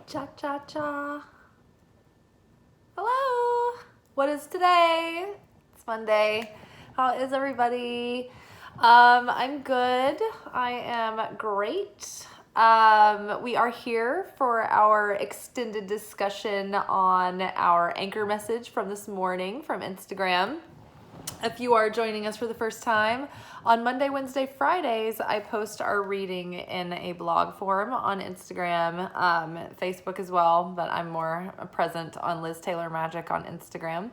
Cha cha cha. Hello. What is today? It's Monday. How is everybody? I'm good. I am great. We are here for our extended discussion on our anchor message from this morning from Instagram. If you are joining us for the first time, on Monday, Wednesday, Fridays, I post our reading in a blog form on Instagram, Facebook as well, but I'm more present on Liz Taylor Magick on Instagram.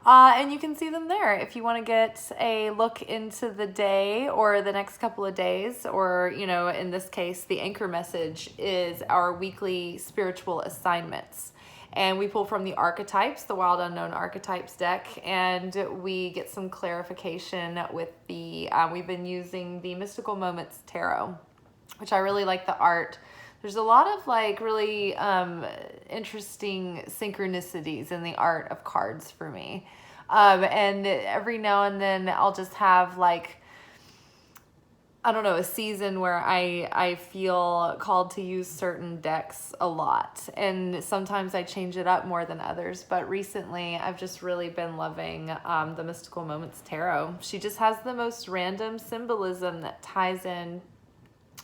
And you can see them there if you want to get a look into the day or the next couple of days, or, in this case, the anchor message is our weekly spiritual assignments. And we pull from the archetypes, the Wild Unknown Archetypes deck, and we get some clarification with we've been using the Mystical Moments Tarot, which I really like the art. There's a lot of really interesting synchronicities in the art of cards for me. And every now and then I'll just have a season where I feel called to use certain decks a lot. And sometimes I change it up more than others. But recently, I've just really been loving the Mystical Moments Tarot. She just has the most random symbolism that ties in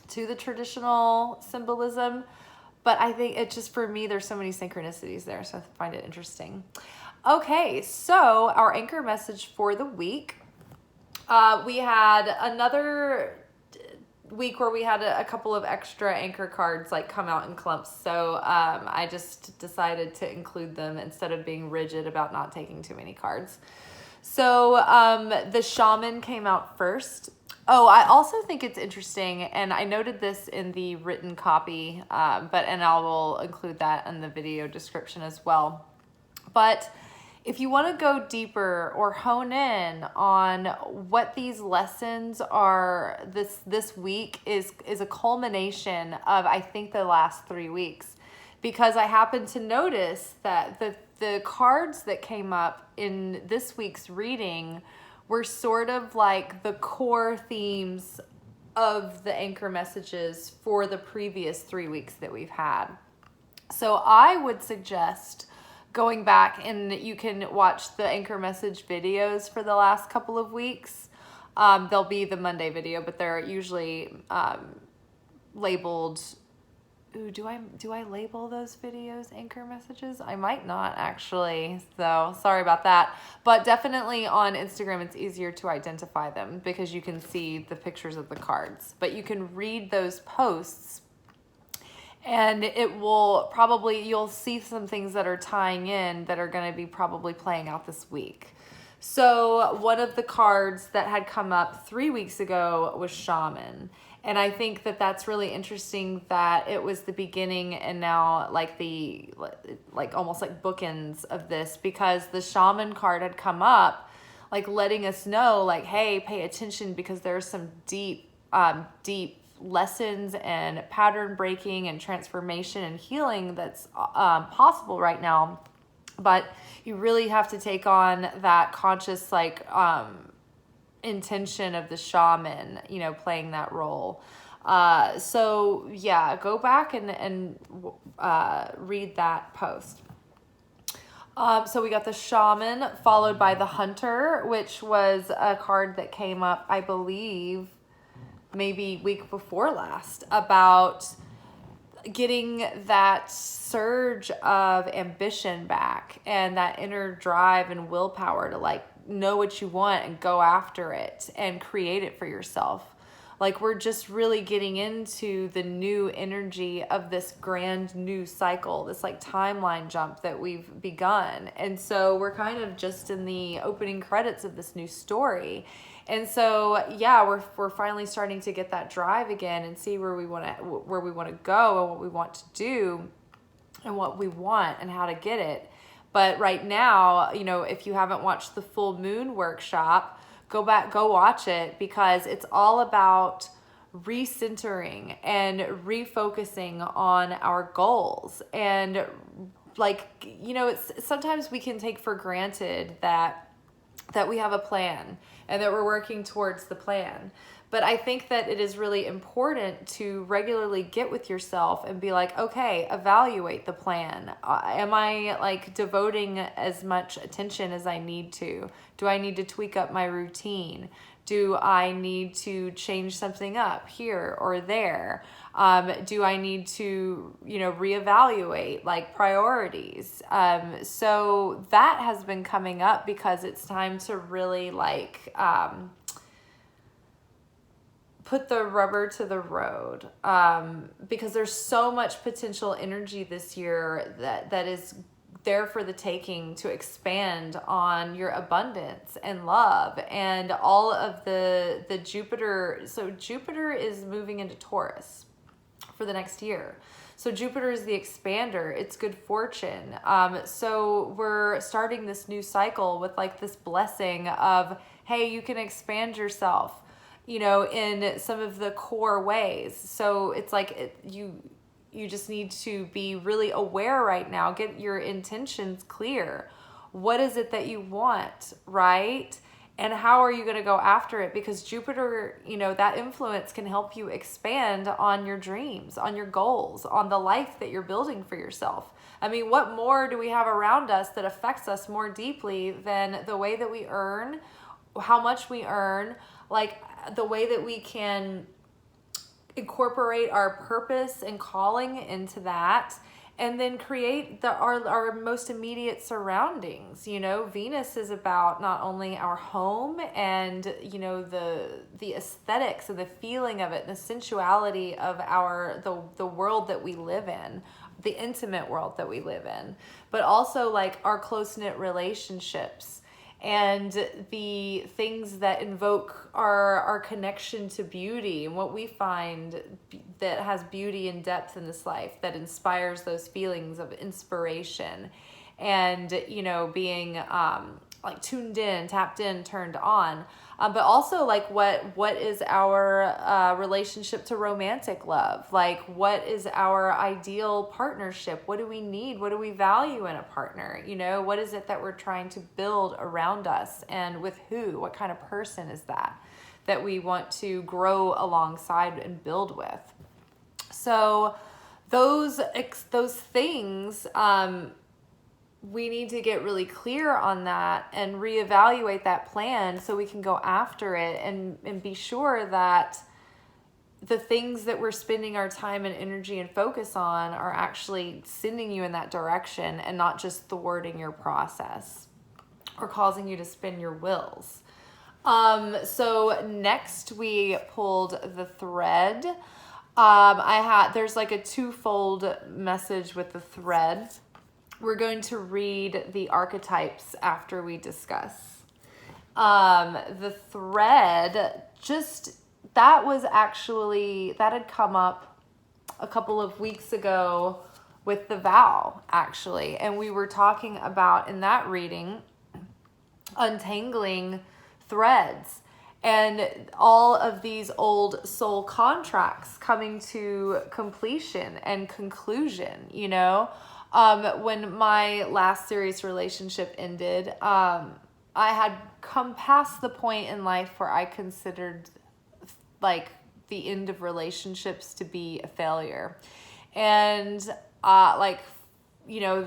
to the traditional symbolism. But I think it just, for me, there's so many synchronicities there. So I find it interesting. Okay, so our anchor message for the week. We had another week where we had a couple of extra anchor cards come out in clumps, so I just decided to include them instead of being rigid about not taking too many cards. So the Shaman came out first. Oh, I also think it's interesting, and I noted this in the written copy, and I will include that in the video description as well. But if you want to go deeper or hone in on what these lessons are this week is a culmination of, I think, the last 3 weeks. Because I happened to notice that the cards that came up in this week's reading were sort of like the core themes of the anchor messages for the previous 3 weeks that we've had. So I would suggest going back, and you can watch the anchor message videos for the last couple of weeks. They'll be the Monday video, but they're usually labeled. Ooh, do I label those videos anchor messages? I might not actually, so sorry about that. But definitely on Instagram, it's easier to identify them because you can see the pictures of the cards. But you can read those posts, and it will you'll see some things that are tying in that are going to be probably playing out this week. So one of the cards that had come up 3 weeks ago was Shaman. And I think that that's really interesting that it was the beginning and now almost like bookends of this, because the Shaman card had come up letting us know hey, pay attention, because there's some deep lessons and pattern breaking and transformation and healing that's possible right now. But you really have to take on that conscious intention of the shaman, playing that role. So yeah, go back and read that post. So we got the Shaman followed by the Hunter, which was a card that came up, I believe, maybe week before last, about getting that surge of ambition back and that inner drive and willpower to know what you want and go after it and create it for yourself. We're just really getting into the new energy of this grand new cycle, this timeline jump that we've begun. And so we're kind of just in the opening credits of this new story. And so, yeah, we're finally starting to get that drive again and see where we want to go and what we want to do and what we want and how to get it. But right now, if you haven't watched the full moon workshop, go watch it, because it's all about recentering and refocusing on our goals. And it's sometimes we can take for granted that we have a plan and that we're working towards the plan. But I think that it is really important to regularly get with yourself and be like, okay, evaluate the plan. Am I like devoting as much attention as I need to? Do I need to tweak up my routine? Do I need to change something up here or there? Do I need to, reevaluate like priorities? So that has been coming up because it's time to really put the rubber to the road, because there's so much potential energy this year that is there for the taking to expand on your abundance and love and all of the Jupiter. So Jupiter is moving into Taurus for the next year. So Jupiter is the expander. It's good fortune. So we're starting this new cycle with like this blessing of, hey, you can expand yourself, in some of the core ways. So it's like you just need to be really aware right now. Get your intentions clear. What is it that you want, right? And how are you going to go after it? Because Jupiter, that influence can help you expand on your dreams, on your goals, on the life that you're building for yourself. I mean, what more do we have around us that affects us more deeply than the way that we earn, how much we earn, like the way that we can incorporate our purpose and calling into that, and then create our most immediate surroundings. Venus is about not only our home and the aesthetics and the feeling of it, the sensuality of the world that we live in, the intimate world that we live in, but also like our close-knit relationships and the things that invoke our connection to beauty and what we find that has beauty and depth in this life that inspires those feelings of inspiration and, being like tuned in, tapped in, turned on. But also like what is our relationship to romantic love? Like what is our ideal partnership? What do we need? What do we value in a partner? What is it that we're trying to build around us, and with who? What kind of person is that we want to grow alongside and build with? So those things, we need to get really clear on that and reevaluate that plan so we can go after it and be sure that the things that we're spending our time and energy and focus on are actually sending you in that direction and not just thwarting your process or causing you to spin your wheels. So next we pulled the thread. There's like a twofold message with the thread. We're going to read the archetypes after we discuss. The thread, that had come up a couple of weeks ago with the vow, actually. And we were talking about, in that reading, untangling threads and all of these old soul contracts coming to completion and conclusion, When my last serious relationship ended, I had come past the point in life where I considered like the end of relationships to be a failure. And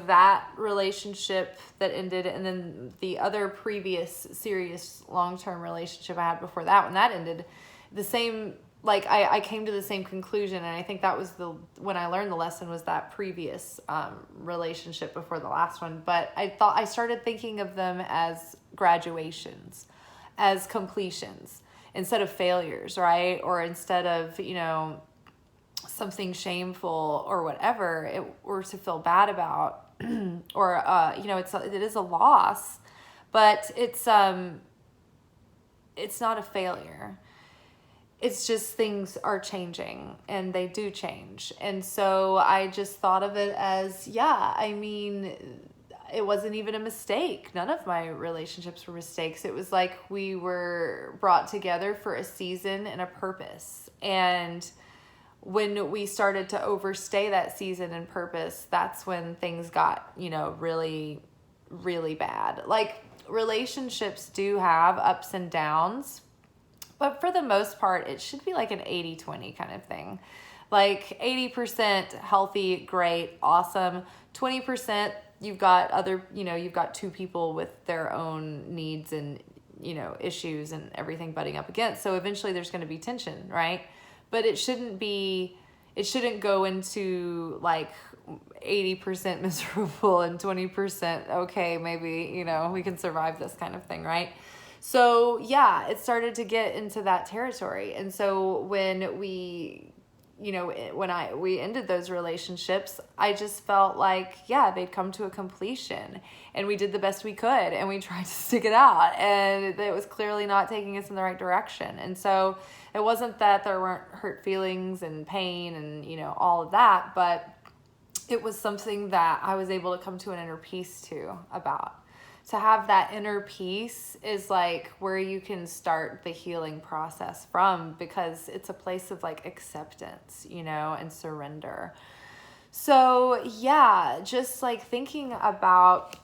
that relationship that ended, and then the other previous serious long-term relationship I had before that, when that ended, the same, like I came to the same conclusion. And I think that was when I learned the lesson was that previous relationship before the last one. But I started thinking of them as graduations, as completions instead of failures, right? Or instead of, something shameful or whatever or to feel bad about, or, it is a loss, but it's not a failure. It's just things are changing, and they do change. And so I just thought of it as, it wasn't even a mistake. None of my relationships were mistakes. It was like we were brought together for a season and a purpose. And when we started to overstay that season and purpose, that's when things got, really, really bad. Like relationships do have ups and downs. But for the most part, it should be like an 80-20 kind of thing. Like 80% healthy, great, awesome. 20%, you've got other, you've got two people with their own needs and, issues and everything butting up against. So eventually there's going to be tension, right? But it shouldn't go into like 80% miserable and 20% okay, maybe, we can survive this kind of thing, right? So yeah, it started to get into that territory. And so when we ended those relationships, I just felt like, yeah, they'd come to a completion, and we did the best we could, and we tried to stick it out, and it was clearly not taking us in the right direction. And so it wasn't that there weren't hurt feelings and pain and, all of that, but it was something that I was able to come to an inner peace to about. To have that inner peace is like where you can start the healing process from, because it's a place of like acceptance, and surrender. So yeah, just like thinking about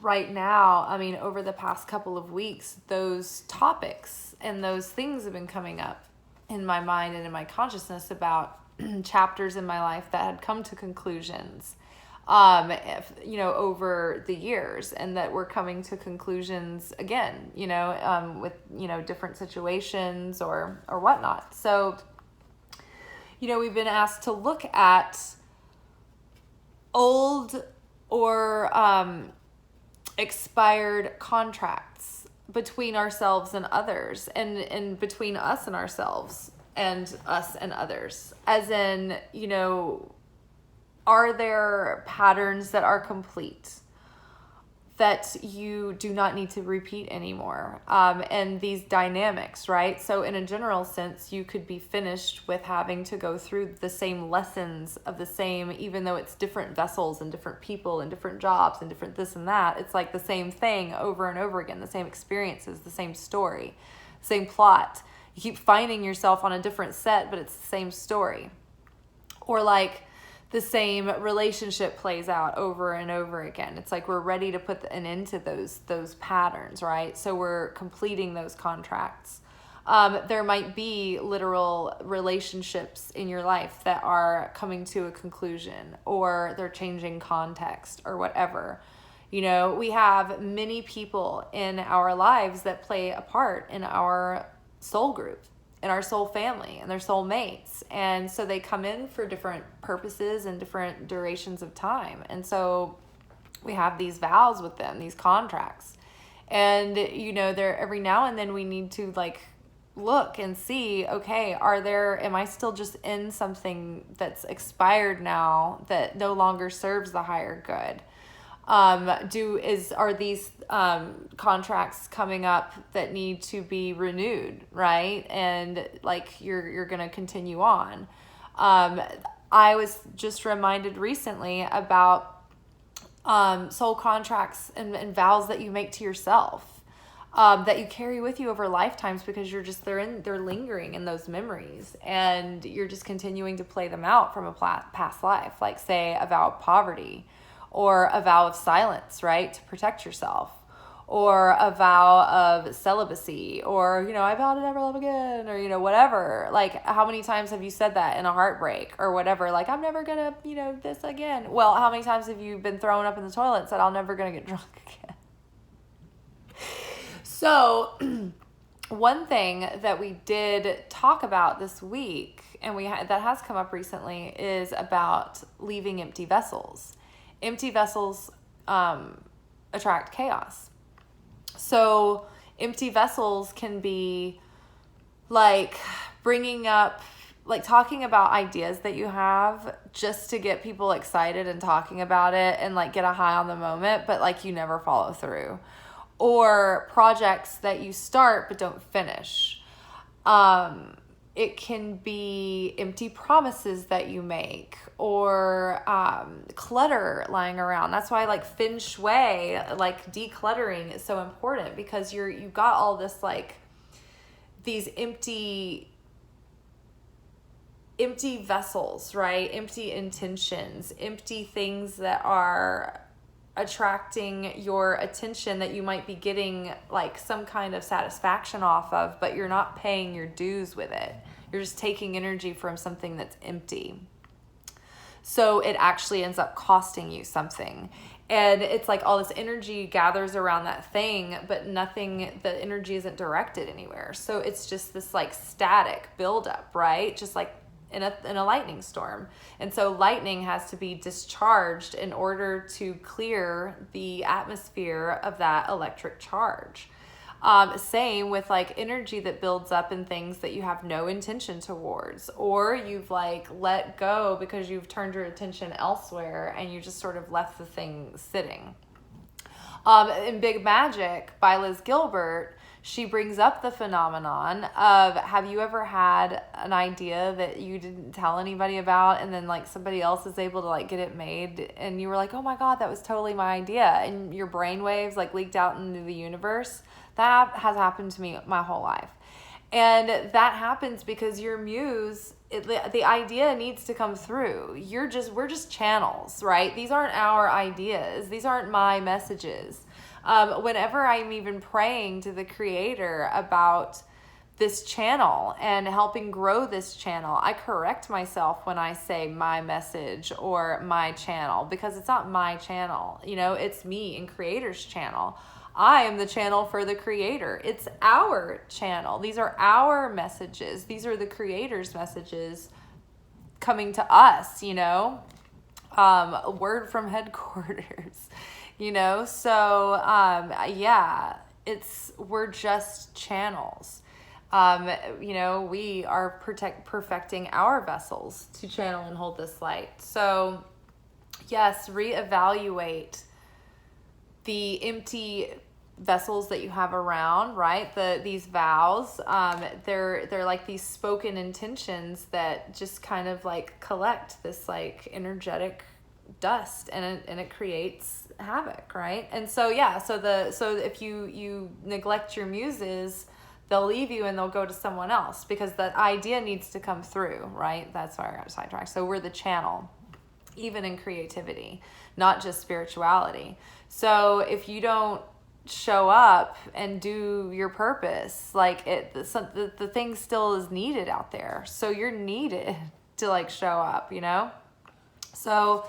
right now, I mean, over the past couple of weeks, those topics and those things have been coming up in my mind and in my consciousness about chapters in my life that had come to conclusions over the years, and that we're coming to conclusions again, with, different situations or whatnot. So, we've been asked to look at old or expired contracts between ourselves and others, and between us and ourselves and us and others, as in, are there patterns that are complete that you do not need to repeat anymore? And these dynamics, right? So in a general sense, you could be finished with having to go through the same lessons of the same, even though it's different vessels and different people and different jobs and different this and that. It's like the same thing over and over again, the same experiences, the same story, same plot. You keep finding yourself on a different set, but it's the same story. Or like, the same relationship plays out over and over again. It's like we're ready to put an end to those patterns, right? So we're completing those contracts. There might be literal relationships in your life that are coming to a conclusion, or they're changing context or whatever. We have many people in our lives that play a part in our soul group, in our soul family, and their soul mates. And so they come in for different purposes and different durations of time. And so we have these vows with them, these contracts. And, there every now and then we need to like look and see, okay, am I still just in something that's expired now that no longer serves the higher good? Are these contracts coming up that need to be renewed, right? And like you're going to continue on. I was just reminded recently about soul contracts and vows that you make to yourself, that you carry with you over lifetimes, because they're lingering in those memories, and you're just continuing to play them out from a past life, like say a vow of poverty, or a vow of silence, right, to protect yourself, or a vow of celibacy, or, I vow to never love again, or, whatever. Like, how many times have you said that in a heartbreak or whatever? Like, I'm never gonna, this again. Well, how many times have you been thrown up in the toilet and said, I'm never gonna get drunk again? So one thing that we did talk about this week, and that has come up recently, is about leaving empty vessels. Empty vessels attract chaos. So empty vessels can be like bringing up, like talking about ideas that you have just to get people excited and talking about it and like get a high on the moment, but like you never follow through. Or projects that you start but don't finish. It can be empty promises that you make, or clutter lying around. That's why like feng shui, like decluttering, is so important, because you've got all this like these empty vessels, right? Empty intentions, empty things that are attracting your attention that you might be getting like some kind of satisfaction off of, but you're not paying your dues with it. You're just taking energy from something that's empty. So it actually ends up costing you something. And it's like all this energy gathers around that thing, but the energy isn't directed anywhere. So it's just this like static buildup, right? Just like in a lightning storm. And so lightning has to be discharged in order to clear the atmosphere of that electric charge. Same with like energy that builds up in things that you have no intention towards, or you've like let go because you've turned your attention elsewhere and you just sort of left the thing sitting. In Big Magick by Liz Gilbert, she brings up the phenomenon of, have you ever had an idea that you didn't tell anybody about, and then like somebody else is able to like get it made, and you were like, oh my God, that was totally my idea, and your brain waves like leaked out into the universe? That has happened to me my whole life. And that happens because your muse, the idea needs to come through. We're just channels, right? These aren't our ideas. These aren't my messages. Whenever I'm even praying to the Creator about this channel and helping grow this channel, I correct myself when I say my message or my channel, because it's not my channel. It's me and Creator's channel. I am the channel for the Creator. It's our channel. These are our messages. These are the Creator's messages coming to us, a word from headquarters, So, we're just channels. We are perfecting our vessels to channel and hold this light. So, yes, reevaluate the empty vessels that you have around, right? These vows, they're like these spoken intentions that just kind of like collect this like energetic dust, and it creates havoc, right? And so so if you neglect your muses, they'll leave you and they'll go to someone else, because that idea needs to come through, right? That's why I got sidetracked. So we're the channel, even in creativity, not just spirituality. So if you don't show up and do your purpose, like the thing still is needed out there. So you're needed to like show up, So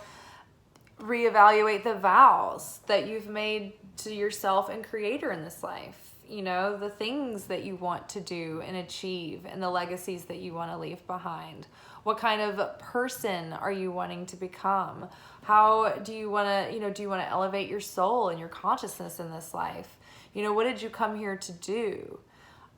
reevaluate the vows that you've made to yourself and Creator in this life. The things that you want to do and achieve, and the legacies that you want to leave behind. What kind of person are you wanting to become? How do you want to, do you want to elevate your soul and your consciousness in this life? What did you come here to do?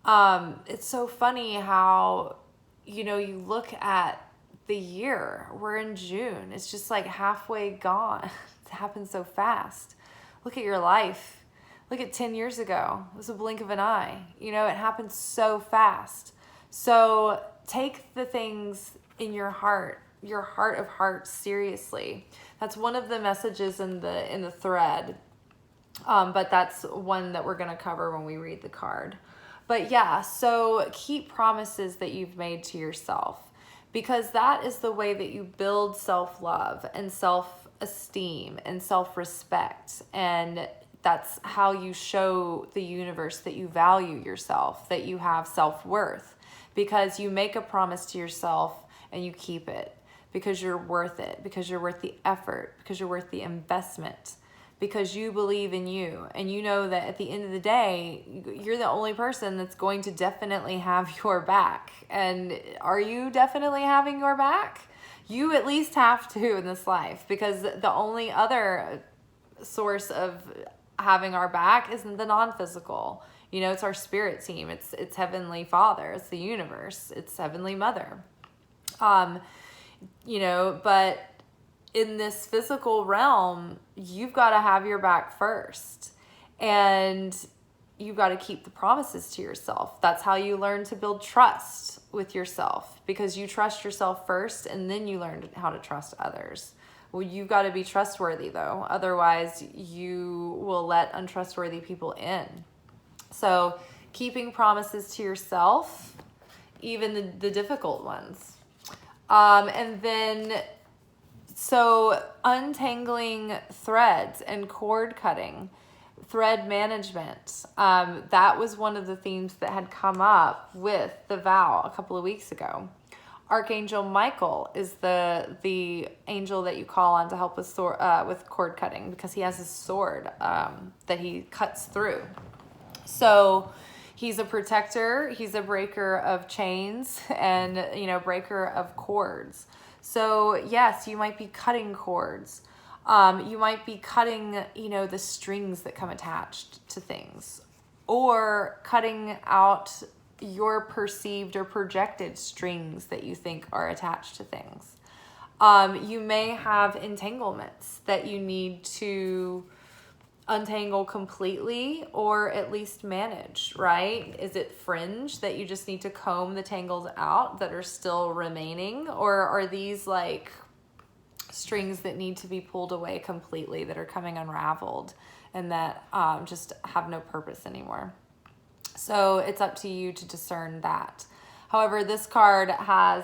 It's so funny how, you look at the year. We're in June. It's just like halfway gone. It happens so fast. Look at your life. Look at 10 years ago. It was a blink of an eye. It happened so fast. So take the things in your heart of hearts, seriously. That's one of the messages in the thread. But that's one that we're going to cover when we read the card. But yeah, so keep promises that you've made to yourself, because that is the way that you build self-love and self-esteem and self-respect. And that's how you show the universe that you value yourself, that you have self-worth, because you make a promise to yourself and you keep it, because you're worth it, because you're worth the effort, because you're worth the investment, because you believe in you. And you know that at the end of the day, you're the only person that's going to definitely have your back. And are you definitely having your back? You at least have to in this life, because the only other source of having our back isn't the non-physical. It's our spirit team. It's Heavenly Father. It's the universe. It's Heavenly Mother. But in this physical realm, you've got to have your back first, and you've got to keep the promises to yourself. That's how you learn to build trust with yourself, because you trust yourself first, and then you learn how to trust others. Well, you've got to be trustworthy, though. Otherwise, you will let untrustworthy people in. So keeping promises to yourself, even the difficult ones. And then So untangling threads and cord cutting, thread management, that was one of the themes that had come up with the vow a couple of weeks ago. Archangel Michael is the angel that you call on to help with cord cutting, because he has his sword that he cuts through. So he's a protector, he's a breaker of chains, and, you know, breaker of cords. So yes, you might be cutting cords. You might be cutting, you know, the strings that come attached to things, or cutting out your perceived or projected strings that you think are attached to things. You may have entanglements that you need to untangle completely, or at least manage, right? Is it fringe that you just need to comb the tangles out that are still remaining? Or are these like strings that need to be pulled away completely, that are coming unraveled and that just have no purpose anymore? So it's up to you to discern that. However, this card has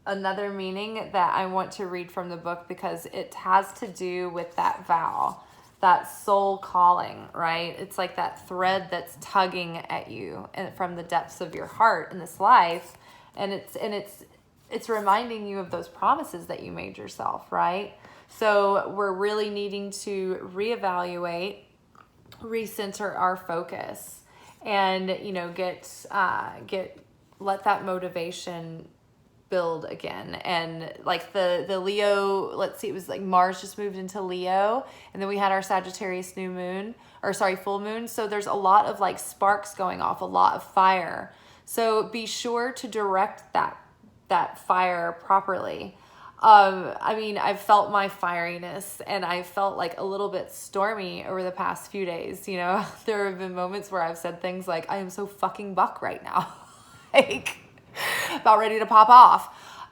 another meaning that I want to read from the book, because it has to do with that vow, that soul calling, right? It's like that thread that's tugging at you and from the depths of your heart in this life. And it's reminding you of those promises that you made yourself, right? So we're really needing to reevaluate, recenter our focus, and, you know, let that motivation build again. And like the Leo, let's see, it was like Mars just moved into Leo, and then we had our Sagittarius full moon. So there's a lot of like sparks going off, a lot of fire. So be sure to direct that fire properly. I mean, I've felt my fieriness, and I felt like a little bit stormy over the past few days. You know, there have been moments where I've said things like, I am so fucking buck right now. Like, about ready to pop off.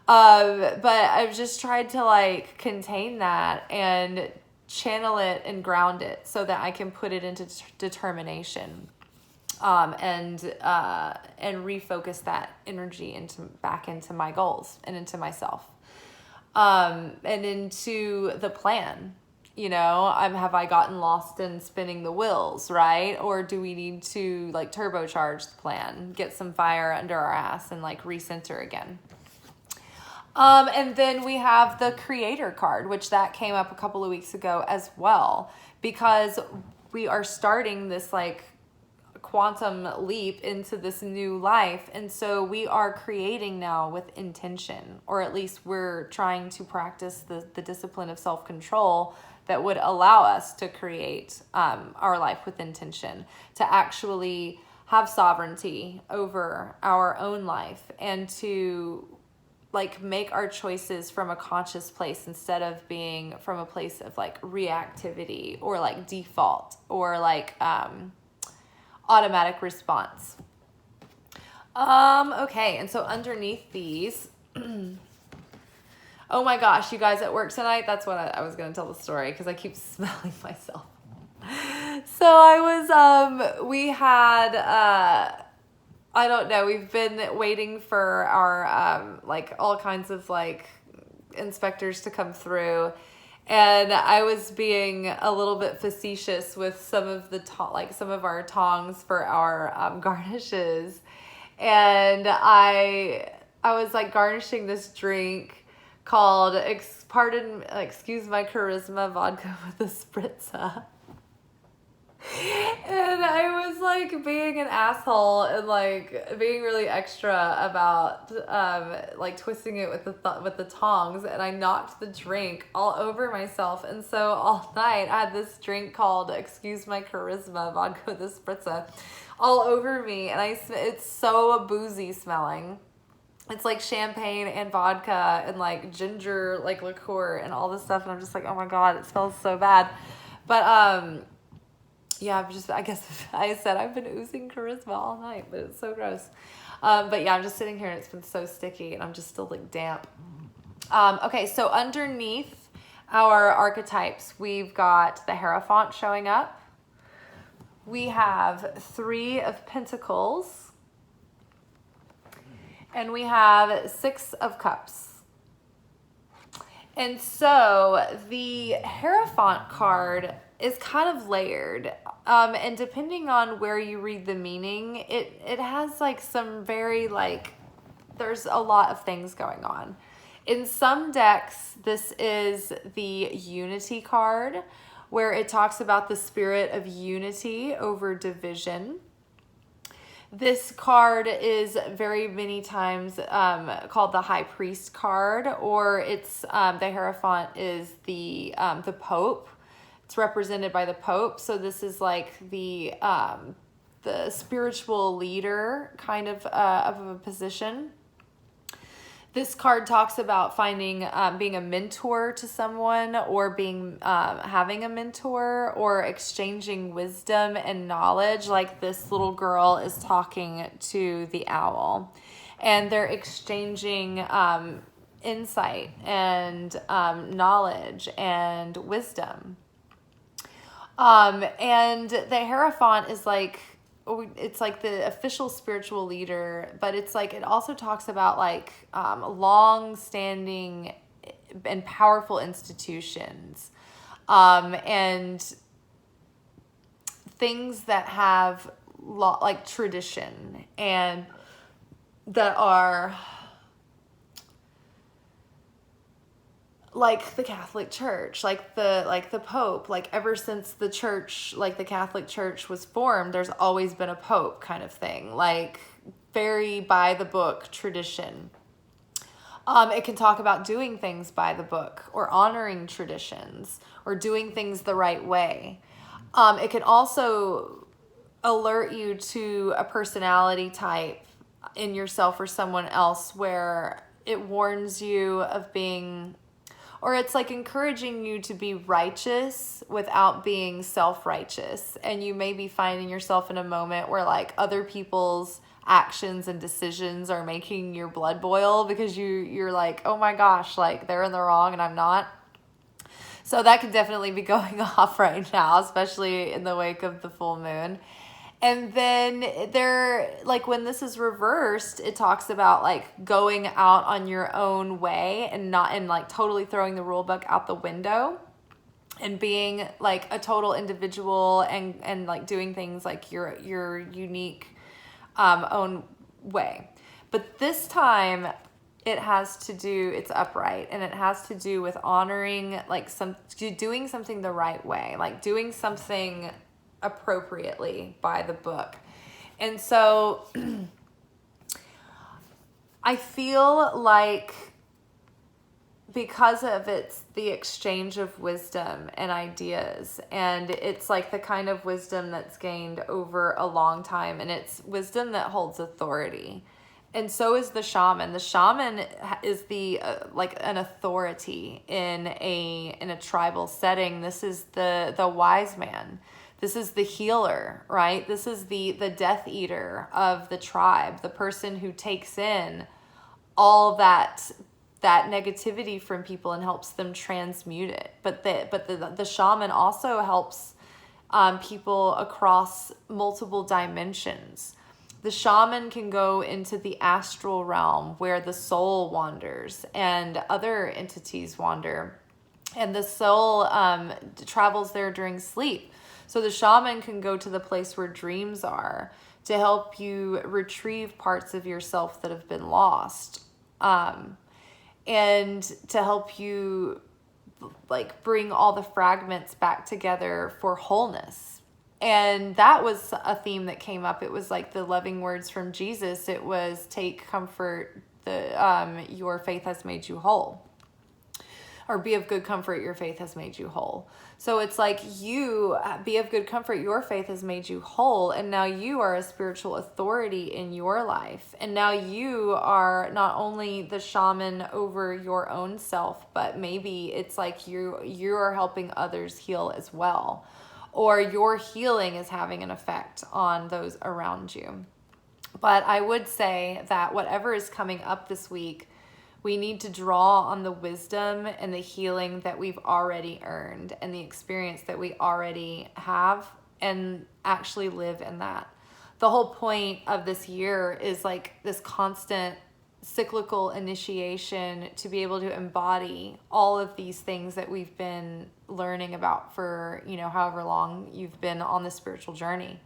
But I've just tried to like contain that and channel it and ground it so that I can put it into determination, and refocus that energy back into my goals and into myself, and into the plan. You know, have I gotten lost in spinning the wheels, right? Or do we need to like turbocharge the plan, get some fire under our ass, and like recenter again? And then we have the Creator card, which that came up a couple of weeks ago as well, because we are starting this like quantum leap into this new life. And so we are creating now with intention, or at least we're trying to practice the discipline of self-control that would allow us to create our life with intention, to actually have sovereignty over our own life, and to like make our choices from a conscious place instead of being from a place of like reactivity or like default or like automatic response. Okay, and so underneath these, oh my gosh, you guys, at work tonight, that's what I was going to tell the story, because I keep smelling myself. So we had, I don't know, we've been waiting for our, like all kinds of like inspectors to come through. And I was being a little bit facetious with some of some of our tongs for our garnishes. And I was like garnishing this drink called, excuse my charisma, vodka with a spritza. And I was like being an asshole and like being really extra about like twisting it with the tongs, and I knocked the drink all over myself. And so all night I had this drink called, excuse my charisma, vodka with a spritza, all over me, and it's so boozy smelling. It's like champagne and vodka and like ginger like liqueur and all this stuff, and I'm just like, oh my god, it smells so bad. But yeah, I guess I said I've been oozing charisma all night, but it's so gross. But yeah, I'm just sitting here and it's been so sticky and I'm just still like damp. Okay, so underneath our archetypes, we've got the Hierophant showing up. We have 3 of Pentacles. And we have 6 of Cups. And so the Hierophant card is kind of layered. And depending on where you read the meaning, it has like some very like, there's a lot of things going on. In some decks, this is the Unity card, where it talks about the spirit of unity over division. This card is very many times called the High Priest card, or it's the Hierophant is the Pope. It's represented by the Pope, so this is like the spiritual leader kind of a position. This card talks about finding, being a mentor to someone, or being, having a mentor, or exchanging wisdom and knowledge. Like this little girl is talking to the owl, and they're exchanging insight and knowledge and wisdom. And the Hierophant is like, it's like the official spiritual leader, but it's like, it also talks about like long-standing and powerful institutions, and things that have like tradition, and that are like the Catholic Church, like the Pope, like ever since the church, like the Catholic Church was formed, there's always been a Pope kind of thing, like very by the book tradition. It can talk about doing things by the book, or honoring traditions, or doing things the right way. It can also alert you to a personality type in yourself or someone else, where it warns you of being, or it's like encouraging you to be righteous without being self-righteous. And you may be finding yourself in a moment where like other people's actions and decisions are making your blood boil, because you're like, oh my gosh, like they're in the wrong and I'm not. So that could definitely be going off right now, especially in the wake of the full moon. And then there, like when this is reversed, it talks about like going out on your own way, and not, and like totally throwing the rule book out the window, and being like a total individual, and like doing things like your unique own way. But this time it has to do, it's upright, and it has to do with honoring, like doing something the right way, like doing something appropriately by the book. And so I feel like, because of it's the exchange of wisdom and ideas, and it's like the kind of wisdom that's gained over a long time, and it's wisdom that holds authority. And so is the shaman. The shaman is the like an authority in a tribal setting. This is the wise man. This is the healer, right? This is the Death Eater of the tribe, the person who takes in all that negativity from people and helps them transmute it. But the shaman also helps people across multiple dimensions. The shaman can go into the astral realm, where the soul wanders and other entities wander, and the soul travels there during sleep. So the shaman can go to the place where dreams are, to help you retrieve parts of yourself that have been lost, and to help you like bring all the fragments back together for wholeness. And that was a theme that came up. It was like the loving words from Jesus. It was, take comfort, your faith has made you whole. Or be of good comfort, your faith has made you whole. So it's like, you be of good comfort, your faith has made you whole. And now you are a spiritual authority in your life. And now you are not only the shaman over your own self, but maybe it's like you are helping others heal as well. Or your healing is having an effect on those around you. But I would say that whatever is coming up this week, we need to draw on the wisdom and the healing that we've already earned, and the experience that we already have, and actually live in that. The whole point of this year is like this constant cyclical initiation to be able to embody all of these things that we've been learning about for, however long you've been on the spiritual journey.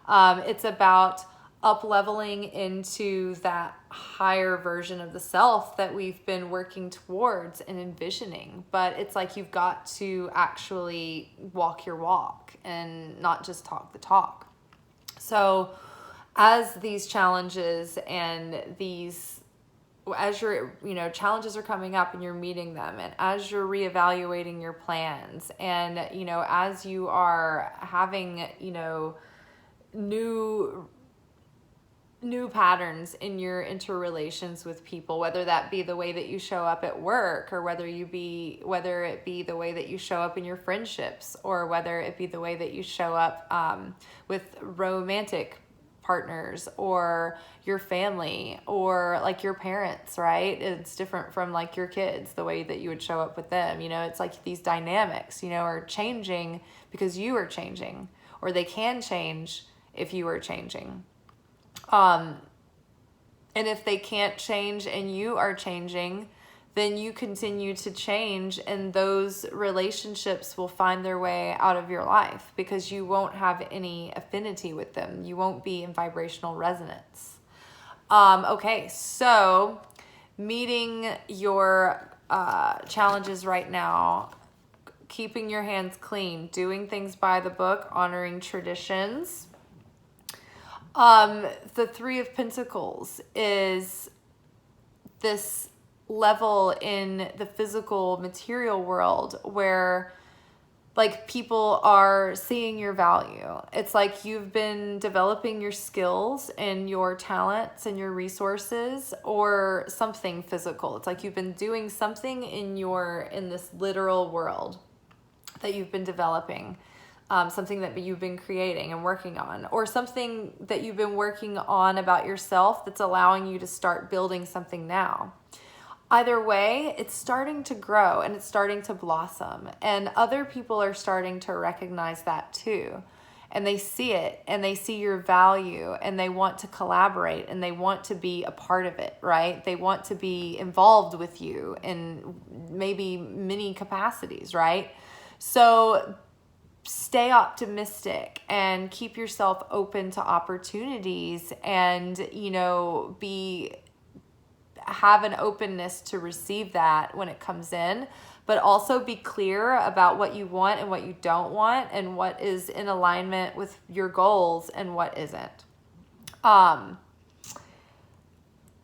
It's about up-leveling into that higher version of the self that we've been working towards and envisioning. But it's like you've got to actually walk your walk and not just talk the talk. So as these challenges and as your challenges are coming up and you're meeting them, and as you're reevaluating your plans, and as you are having new patterns in your interrelations with people, whether that be the way that you show up at work, or whether it be the way that you show up in your friendships, or whether it be the way that you show up with romantic partners or your family, or like your parents, right? It's different from like your kids, the way that you would show up with them. It's like these dynamics, are changing because you are changing, or they can change if you are changing. And if they can't change and you are changing, then you continue to change, and those relationships will find their way out of your life because you won't have any affinity with them. You won't be in vibrational resonance. Okay, so meeting your challenges right now, keeping your hands clean, doing things by the book, honoring traditions. The Three of Pentacles is this level in the physical material world where like people are seeing your value. It's like you've been developing your skills and your talents and your resources, or something physical. It's like you've been doing something in this literal world that you've been developing. Something that you've been creating and working on, or something that you've been working on about yourself that's allowing you to start building something now. Either way, it's starting to grow and it's starting to blossom, and other people are starting to recognize that too. And they see it, and they see your value, and they want to collaborate, and they want to be a part of it, right? They want to be involved with you in maybe many capacities, right? So stay optimistic and keep yourself open to opportunities, and have an openness to receive that when it comes in, but also be clear about what you want and what you don't want, and what is in alignment with your goals and what isn't. There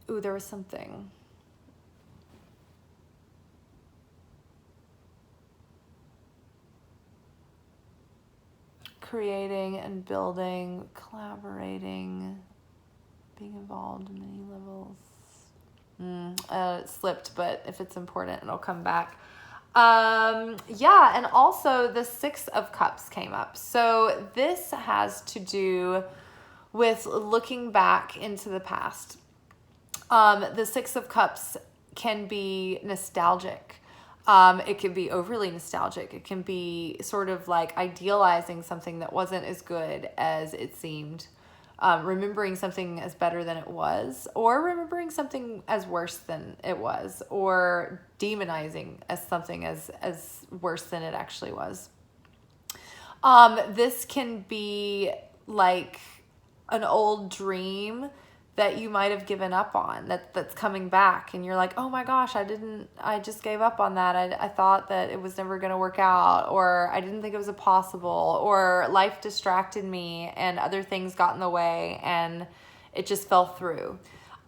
was something. Creating and building, collaborating, being involved in many levels. It slipped, but if it's important, it'll come back. And also the Six of Cups came up. So this has to do with looking back into the past. The Six of Cups can be nostalgic. It can be overly nostalgic. It can be sort of like idealizing something that wasn't as good as it seemed. Remembering something as better than it was, or remembering something as worse than it was, or demonizing as something as worse than it actually was. This can be like an old dream that you might have given up on, that's coming back, and you're like, oh my gosh, I just gave up on that. I thought that it was never going to work out, or I didn't think it was possible, or life distracted me and other things got in the way and it just fell through.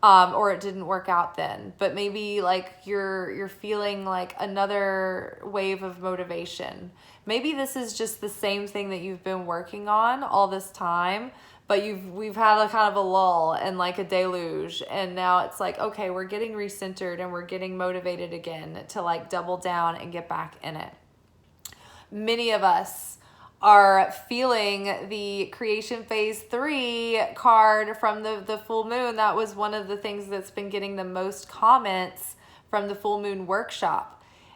Or it didn't work out then. But maybe like you're feeling like another wave of motivation. Maybe this is just the same thing that you've been working on all this time, but we've had a kind of a lull and like a deluge, and now it's like, okay, we're getting recentered and we're getting motivated again to like double down and get back in it. Many of us are feeling the creation phase 3 card from the full moon. That was one of the things that's been getting the most comments from the full moon workshop.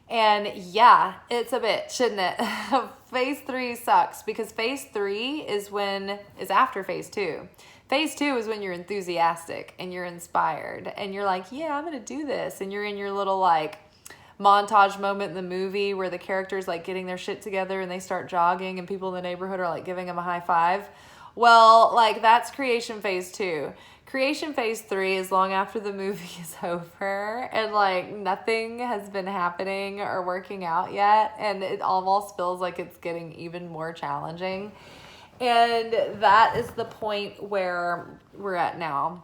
And yeah, it's a bitch, isn't it? Phase 3 sucks, because phase 3 is after phase 2. Phase 2 is when you're enthusiastic and you're inspired and you're like, yeah, I'm going to do this. And you're in your little like montage moment in the movie where the character's like getting their shit together and they start jogging and people in the neighborhood are like giving them a high five. Well, like that's creation phase 2. Creation phase 3 is long after the movie is over and like nothing has been happening or working out yet, and it almost feels like it's getting even more challenging. And that is the point where we're at now.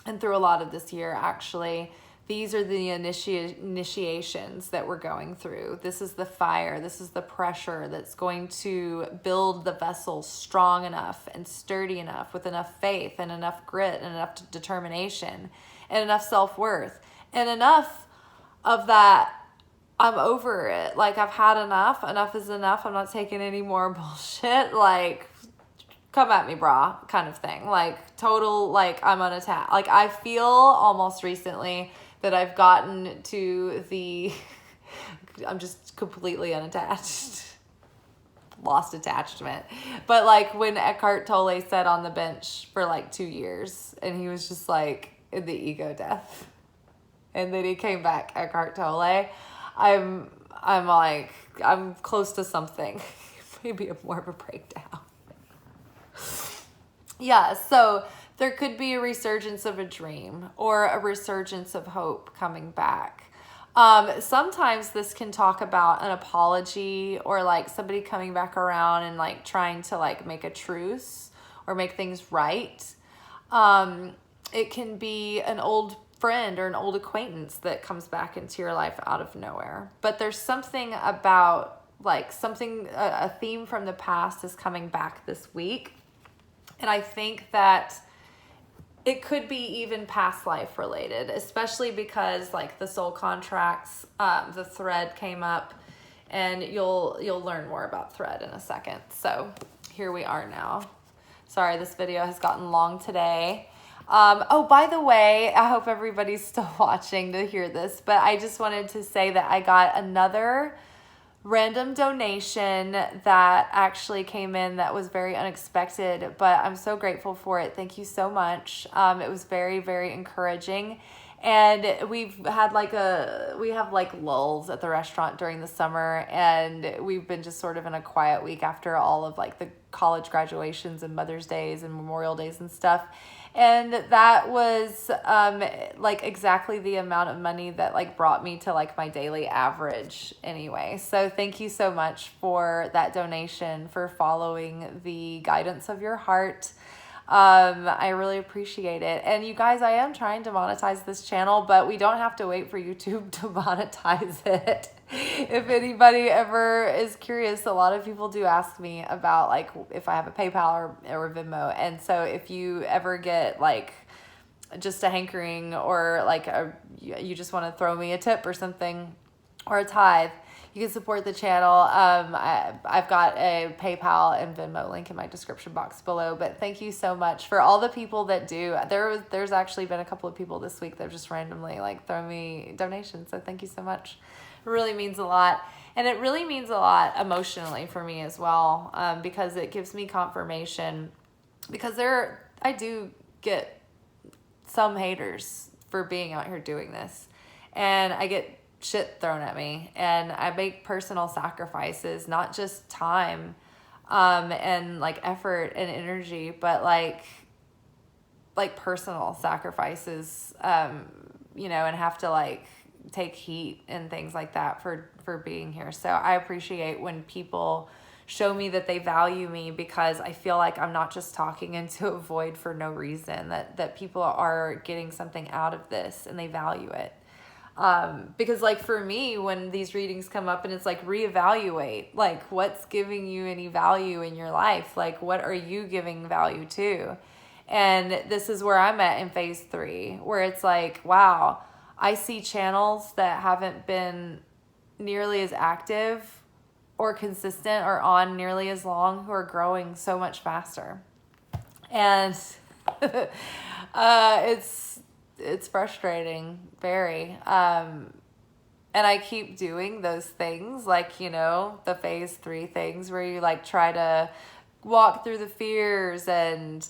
And through a lot of this year, actually, these are the initiations that we're going through. This is the fire. This is the pressure that's going to build the vessel strong enough and sturdy enough with enough faith and enough grit and enough determination and enough self-worth and enough of that. I'm over it. Like, I've had enough. Enough is enough. I'm not taking any more bullshit. Like, come at me, brah, kind of thing. Like, total, like, I'm unattached. Like, I feel almost recently that I've gotten to the, I'm just completely unattached. Lost attachment. But like when Eckhart Tolle sat on the bench for like 2 years and he was just like in the ego death. And then he came back, Eckhart Tolle. I'm like, I'm close to something. Maybe more of a breakdown. Yeah, so there could be a resurgence of a dream or a resurgence of hope coming back. Sometimes this can talk about an apology or like somebody coming back around and like trying to like make a truce or make things right. It can be an old friend or an old acquaintance that comes back into your life out of nowhere. But there's something about like something, a theme from the past is coming back this week. And I think that it could be even past life related, especially because like the soul contracts, the thread came up, and you'll learn more about thread in a second. So here we are now. Sorry, this video has gotten long today. Oh, by the way, I hope everybody's still watching to hear this, but I just wanted to say that I got another random donation that actually came in that was very unexpected, but I'm so grateful for it. Thank you so much. It was very, very encouraging. And we have like lulls at the restaurant during the summer, and we've been just sort of in a quiet week after all of like the college graduations and Mother's Days and Memorial Days and stuff. And that was like exactly the amount of money that like brought me to like my daily average anyway. So thank you so much for that donation, for following the guidance of your heart. I really appreciate it. And you guys, I am trying to monetize this channel, but we don't have to wait for YouTube to monetize it. If anybody ever is curious, a lot of people do ask me about like if I have a PayPal or Venmo. And so if you ever get like just a hankering or like you just want to throw me a tip or something or a tithe, you can support the channel. I've got a PayPal and Venmo link in my description box below. But thank you so much for all the people that do. There's actually been a couple of people this week that have just randomly like thrown me donations. So thank you so much. It really means a lot. And it really means a lot emotionally for me as well, because it gives me confirmation. Because I do get some haters for being out here doing this. And I get shit thrown at me, and I make personal sacrifices, not just time and like effort and energy, but like personal sacrifices, and have to like take heat and things like that for being here. So I appreciate when people show me that they value me, because I feel like I'm not just talking into a void for no reason, that people are getting something out of this and they value it. Because like for me, when these readings come up and it's like reevaluate, like what's giving you any value in your life? Like what are you giving value to? And this is where I'm at in phase 3, where it's like, wow, I see channels that haven't been nearly as active or consistent or on nearly as long who are growing so much faster. And it's frustrating, very. And I keep doing those things, like, the phase 3 things where you like try to walk through the fears and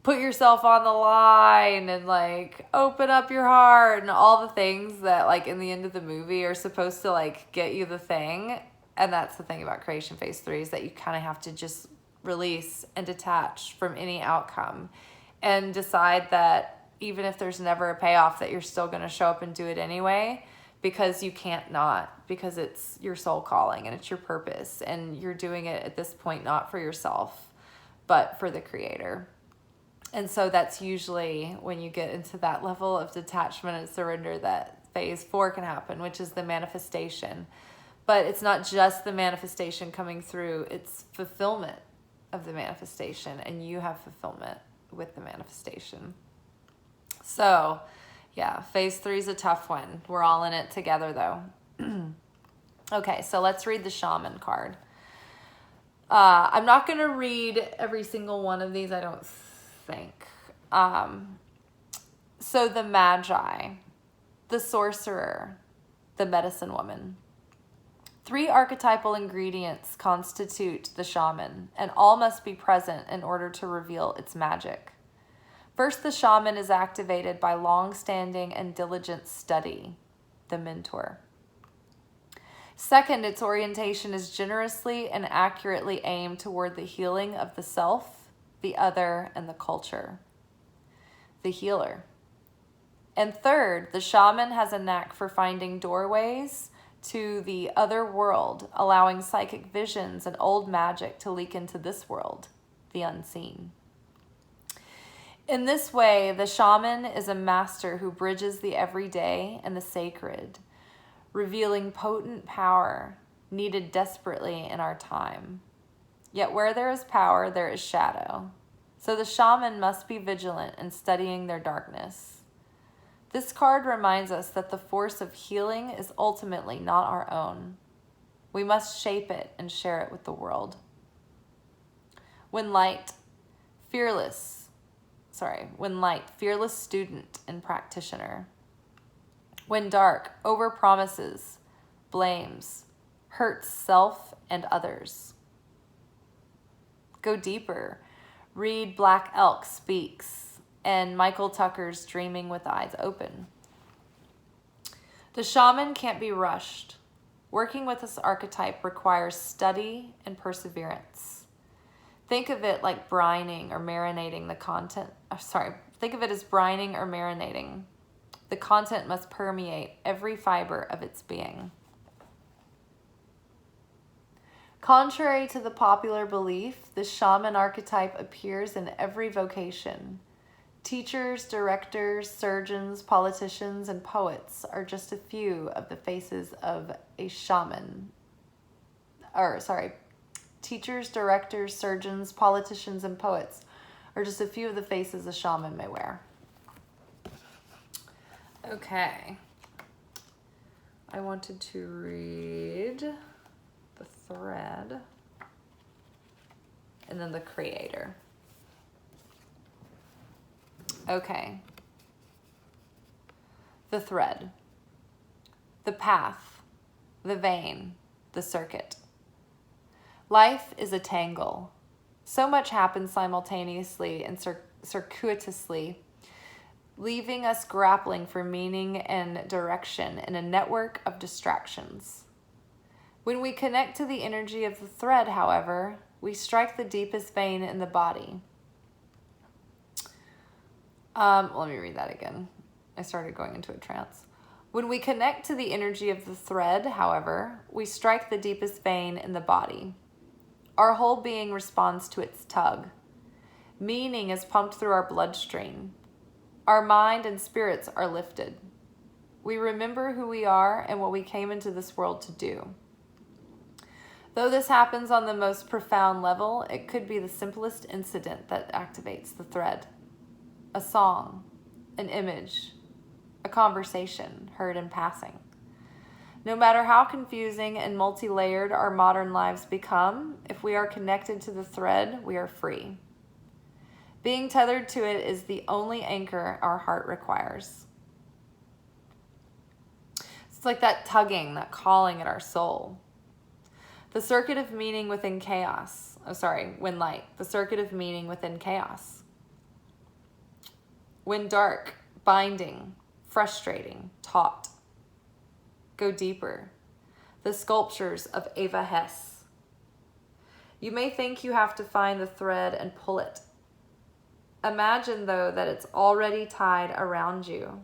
put yourself on the line and like open up your heart and all the things that like in the end of the movie are supposed to like get you the thing. And that's the thing about creation phase 3 is that you kind of have to just release and detach from any outcome and decide that even if there's never a payoff, that you're still going to show up and do it anyway, because you can't not, because it's your soul calling and it's your purpose, and you're doing it at this point not for yourself but for the creator. And so that's usually when you get into that level of detachment and surrender that phase 4 can happen, which is the manifestation. But it's not just the manifestation coming through, it's fulfillment of the manifestation, and you have fulfillment with the manifestation. So yeah, phase 3 is a tough one. We're all in it together though. Okay, so let's read the shaman card. I'm not going to read every single one of these, I don't think. So the Magi, the sorcerer, the medicine woman. 3 archetypal ingredients constitute the shaman, and all must be present in order to reveal its magic. First, the shaman is activated by long-standing and diligent study, the mentor. Second, its orientation is generously and accurately aimed toward the healing of the self, the other, and the culture, the healer. And third, the shaman has a knack for finding doorways to the other world, allowing psychic visions and old magic to leak into this world, the unseen. In this way, the shaman is a master who bridges the everyday and the sacred, revealing potent power needed desperately in our time. Yet where there is power, there is shadow. So the shaman must be vigilant in studying their darkness. This card reminds us that the force of healing is ultimately not our own. We must shape it and share it with the world. When light, fearless student and practitioner. When dark, overpromises, blames, hurts self and others. Go deeper. Read Black Elk Speaks and Michael Tucker's Dreaming with Eyes Open. The shaman can't be rushed. Working with this archetype requires study and perseverance. Think of it like brining or marinating the content. Think of it as brining or marinating. The content must permeate every fiber of its being. Contrary to the popular belief, the shaman archetype appears in every vocation. Teachers, directors, surgeons, politicians, and poets are just a few of the faces of a shaman. Teachers, directors, surgeons, politicians, and poets are just a few of the faces a shaman may wear. Okay. I wanted to read the thread and then the creator. Okay. The thread, the path, the vein, the circuit. Life is a tangle. So much happens simultaneously and circuitously, leaving us grappling for meaning and direction in a network of distractions. When we connect to the energy of the thread, however, we strike the deepest vein in the body. Let me read that again. I started going into a trance. When we connect to the energy of the thread, however, we strike the deepest vein in the body. Our whole being responds to its tug. Meaning is pumped through our bloodstream. Our mind and spirits are lifted. We remember who we are and what we came into this world to do. Though this happens on the most profound level, it could be the simplest incident that activates the thread. A song, an image, a conversation heard in passing. No matter how confusing and multi-layered our modern lives become, if we are connected to the thread, we are free. Being tethered to it is the only anchor our heart requires. It's like that tugging, that calling at our soul. The circuit of meaning within chaos. When light. The circuit of meaning within chaos. When dark, binding, frustrating, taut. Go deeper. The sculptures of Eva Hesse. You may think you have to find the thread and pull it. Imagine, though, that it's already tied around you,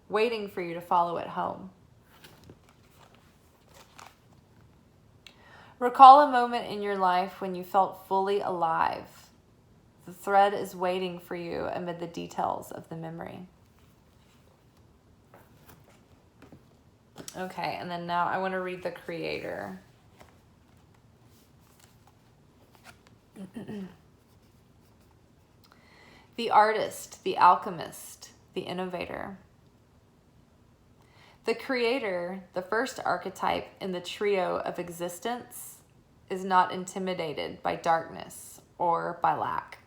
waiting for you to follow it home. Recall a moment in your life when you felt fully alive. The thread is waiting for you amid the details of the memory. Okay, and then now I want to read the Creator. The artist, the alchemist, the innovator. The Creator, the first archetype in the trio of existence, is not intimidated by darkness or by lack.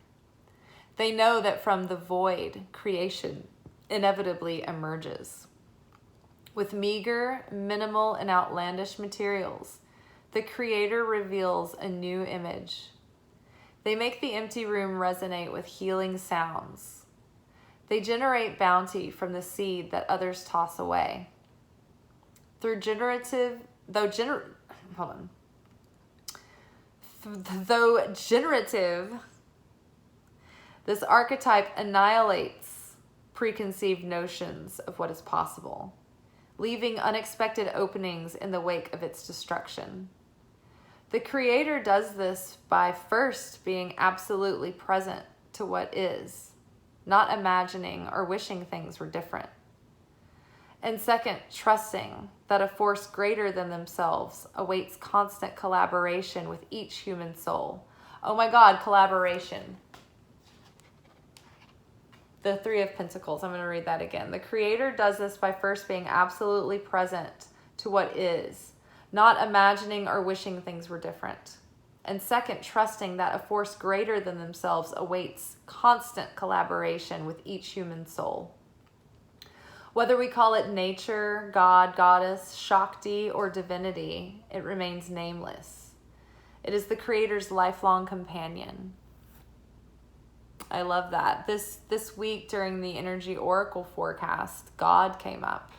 They know that from the void, creation inevitably emerges. With meager, minimal, and outlandish materials, the Creator reveals a new image. They make the empty room resonate with healing sounds. They generate bounty from the seed that others toss away. Though generative, this archetype annihilates preconceived notions of what is possible, leaving unexpected openings in the wake of its destruction. The Creator does this by first being absolutely present to what is, not imagining or wishing things were different. And second, trusting that a force greater than themselves awaits constant collaboration with each human soul. Oh my God, collaboration. The Three of Pentacles, I'm going to read that again. The Creator does this by first being absolutely present to what is, not imagining or wishing things were different. And second, trusting that a force greater than themselves awaits constant collaboration with each human soul. Whether we call it nature, God, goddess, Shakti, or divinity, it remains nameless. It is the Creator's lifelong companion. I love that. This week during the energy oracle forecast, God came up.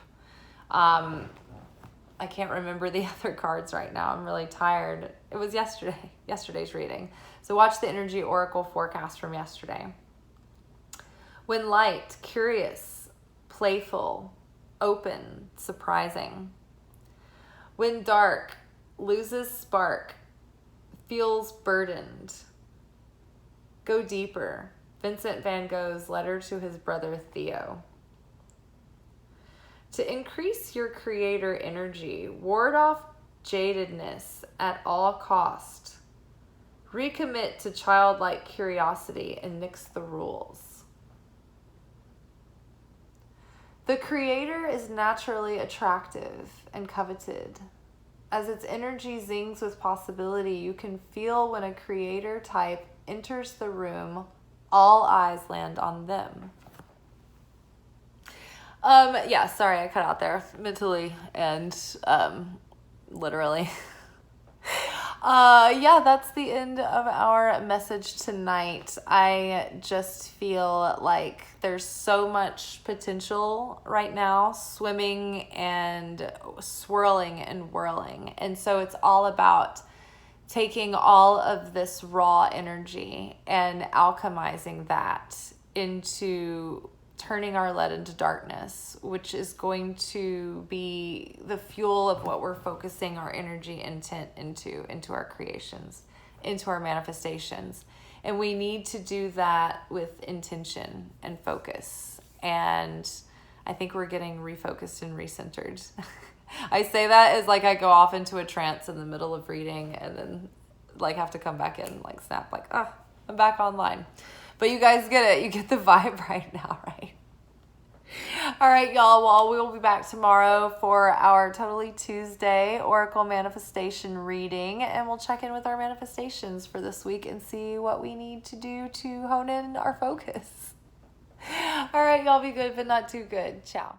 I can't remember the other cards right now. I'm really tired. It was yesterday's reading. So watch the energy oracle forecast from yesterday. When light, curious, playful, open, surprising. When dark, loses spark, feels burdened. Go deeper. Vincent van Gogh's letter to his brother Theo. To increase your Creator energy, ward off jadedness at all cost. Recommit to childlike curiosity and nix the rules. The Creator is naturally attractive and coveted. As its energy zings with possibility, you can feel when a Creator type enters the room, all eyes land on them. Yeah, sorry, I cut out there mentally and literally. Yeah, that's the end of our message tonight. I just feel like there's so much potential right now, swimming and swirling and whirling. And so it's all about taking all of this raw energy and alchemizing that into turning our lead into darkness, which is going to be the fuel of what we're focusing our energy intent into our creations, into our manifestations. And we need to do that with intention and focus. And I think we're getting refocused and recentered. I say that as like I go off into a trance in the middle of reading and then like have to come back in, like snap, like, I'm back online. But you guys get it. You get the vibe right now, right? All right, y'all. Well, we'll be back tomorrow for our Totally Tuesday Oracle Manifestation reading. And we'll check in with our manifestations for this week and see what we need to do to hone in our focus. All right, y'all. Be good, but not too good. Ciao.